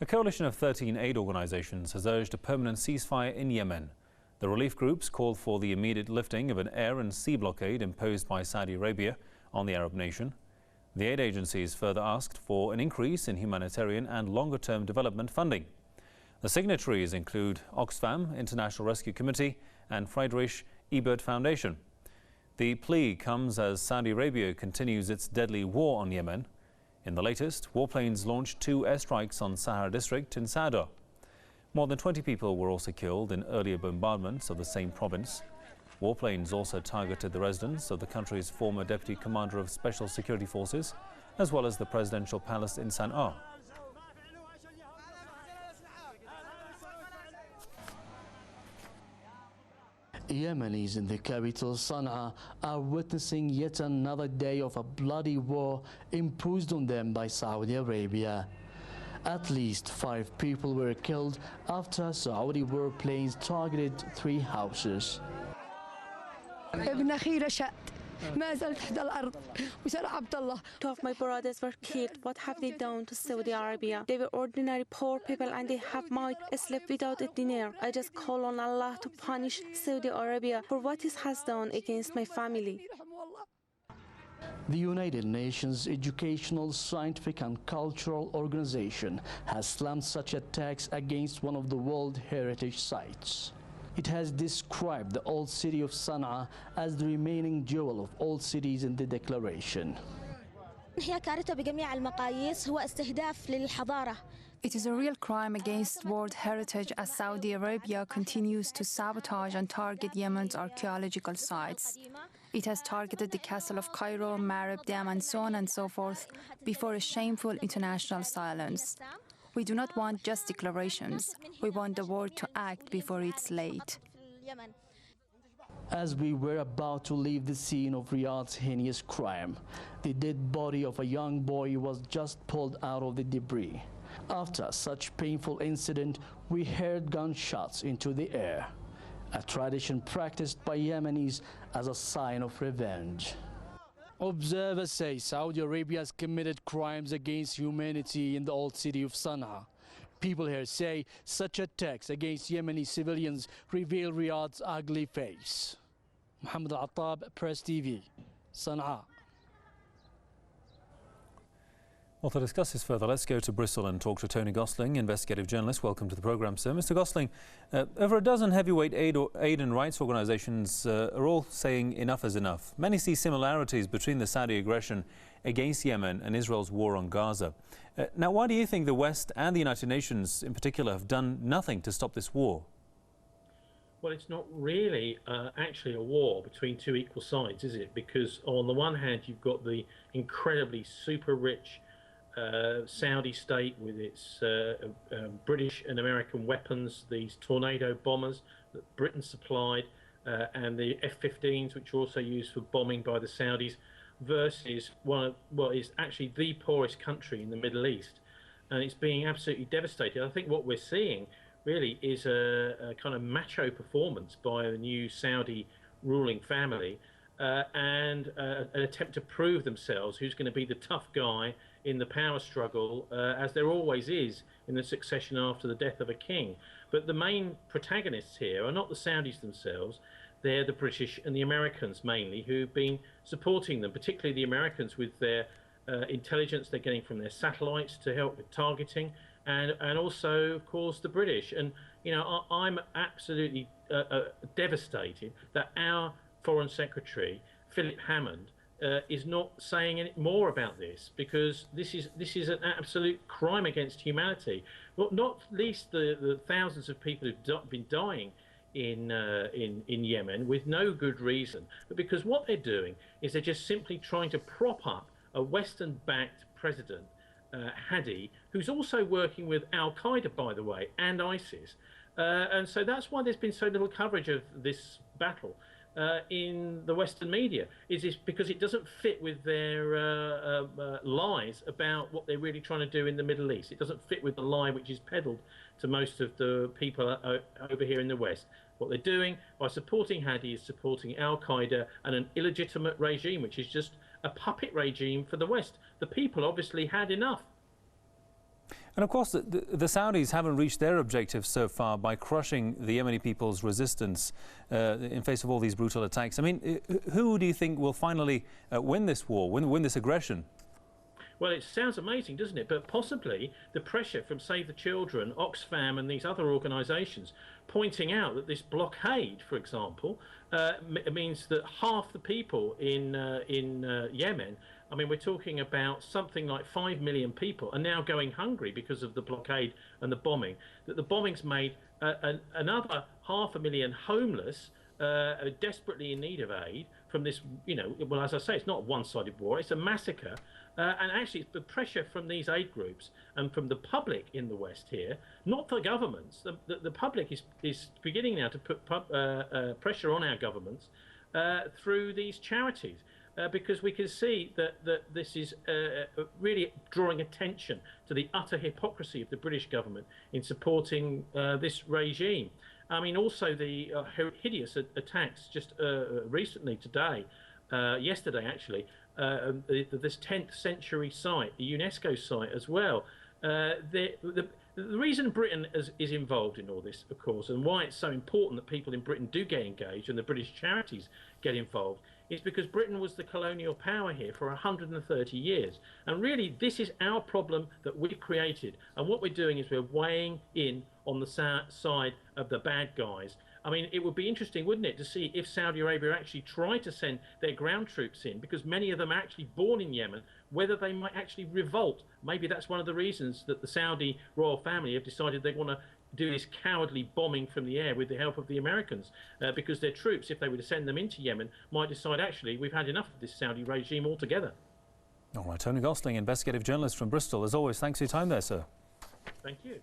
A coalition of 13 aid organizations has urged a permanent ceasefire in Yemen. The relief groups called for the immediate lifting of an air and sea blockade imposed by Saudi Arabia on the Arab nation. The aid agencies further asked for an increase in humanitarian and longer-term development funding. The signatories include Oxfam, International Rescue Committee, and Friedrich Ebert Foundation. The plea comes as Saudi Arabia continues its deadly war on Yemen. In the latest, warplanes launched 2 airstrikes on Sahara district in Sadr. More than 20 people were also killed in earlier bombardments of the same province. Warplanes also targeted the residence of the country's former deputy commander of special security forces, as well as the presidential palace in Sana'a. Yemenis in the capital Sana'a are witnessing yet another day of a bloody war imposed on them by Saudi Arabia. At least 5 people were killed after Saudi warplanes targeted 3 houses. Two of my brothers were killed. What have they done to Saudi Arabia? They were ordinary poor people and they might sleep without a dinner. I just call on Allah to punish Saudi Arabia for what it has done against my family. The United Nations Educational, Scientific and Cultural Organization has slammed such attacks against one of the World Heritage Sites. It has described the old city of Sana'a as the remaining jewel of old cities in the declaration. It is a real crime against world heritage as Saudi Arabia continues to sabotage and target Yemen's archaeological sites. It has targeted the castle of Cairo, Marib Dam and so on and so forth before a shameful international silence. We do not want just declarations. We want the world to act before it's late. As we were about to leave the scene of Riyadh's heinous crime, the dead body of a young boy was just pulled out of the debris. After such painful incident, we heard gunshots into the air, a tradition practiced by Yemenis as a sign of revenge. Observers say Saudi Arabia has committed crimes against humanity in the old city of Sana'a. People here say such attacks against Yemeni civilians reveal Riyadh's ugly face. Mohammed Al-Attab, Press TV, Sana'a. Well, to discuss this further, let's go to Bristol and talk to Tony Gosling, investigative journalist. Welcome to the programme, sir. Mr. Gosling, over a dozen heavyweight aid and rights organisations are all saying enough is enough. Many see similarities between the Saudi aggression against Yemen and Israel's war on Gaza. Now, why do you think the West and the United Nations in particular have done nothing to stop this war? Well, it's not really actually a war between 2 equal sides, is it? Because on the one hand, you've got the incredibly super rich Saudi state with its British and American weapons, these tornado bombers that Britain supplied, and the F-15s, which are also used for bombing by the Saudis, versus what is actually the poorest country in the Middle East. And it's being absolutely devastated. I think what we're seeing really is a kind of macho performance by the new Saudi ruling family and an attempt to prove themselves who's going to be the tough guy in the power struggle, as there always is in the succession after the death of a king. But the main protagonists here are not the Saudis themselves, they're the British and the Americans mainly, who've been supporting them, particularly the Americans with their intelligence they're getting from their satellites to help with targeting, and also, of course, the British. And, you know, I'm absolutely devastated that our Foreign Secretary, Philip Hammond, is not saying any more about this, because this is an absolute crime against humanity. Well, not least the thousands of people who've been dying in Yemen with no good reason, but because what they're doing is they're just simply trying to prop up a Western-backed President Hadi, who's also working with Al-Qaeda, by the way, and ISIS, and so that's why there's been so little coverage of this battle in the Western media, is because it doesn't fit with their lies about what they're really trying to do in the Middle East. It doesn't fit with the lie which is peddled to most of the people over here in the West. What they're doing by supporting Hadi is supporting Al-Qaeda and an illegitimate regime, which is just a puppet regime for the West. The people obviously had enough. And of course, the Saudis haven't reached their objectives so far by crushing the Yemeni people's resistance in face of all these brutal attacks. I mean, who do you think will finally win this war, win this aggression? Well, it sounds amazing, doesn't it? But possibly the pressure from Save the Children, Oxfam and these other organisations pointing out that this blockade, for example, means that half the people in Yemen, I mean, we're talking about something like 5 million people are now going hungry because of the blockade and the bombing. That the bombings made another 500,000 homeless, desperately in need of aid from this, you know, well, as I say, it's not a one-sided war, it's a massacre. And actually, it's the pressure from these aid groups and from the public in the West here, not the governments. The public is beginning now to put pressure on our governments through these charities. Because we can see that this is really drawing attention to the utter hypocrisy of the British government in supporting this regime. I mean, also the hideous attacks just recently today, yesterday actually, this 10th century site, the Unesco site as well. The reason Britain is involved in all this, of course, and why it's so important that people in Britain do get engaged and the British charities get involved, is because Britain was the colonial power here for 130 years. And really, this is our problem that we've created. And what we're doing is we're weighing in on the side of the bad guys. I mean, it would be interesting, wouldn't it, to see if Saudi Arabia actually tried to send their ground troops in, because many of them are actually born in Yemen, whether they might actually revolt. Maybe that's one of the reasons that the Saudi royal family have decided they want to do this cowardly bombing from the air with the help of the Americans, because their troops, if they were to send them into Yemen, might decide, actually, we've had enough of this Saudi regime altogether. All right, Tony Gosling, investigative journalist from Bristol. As always, thanks for your time there, sir. Thank you.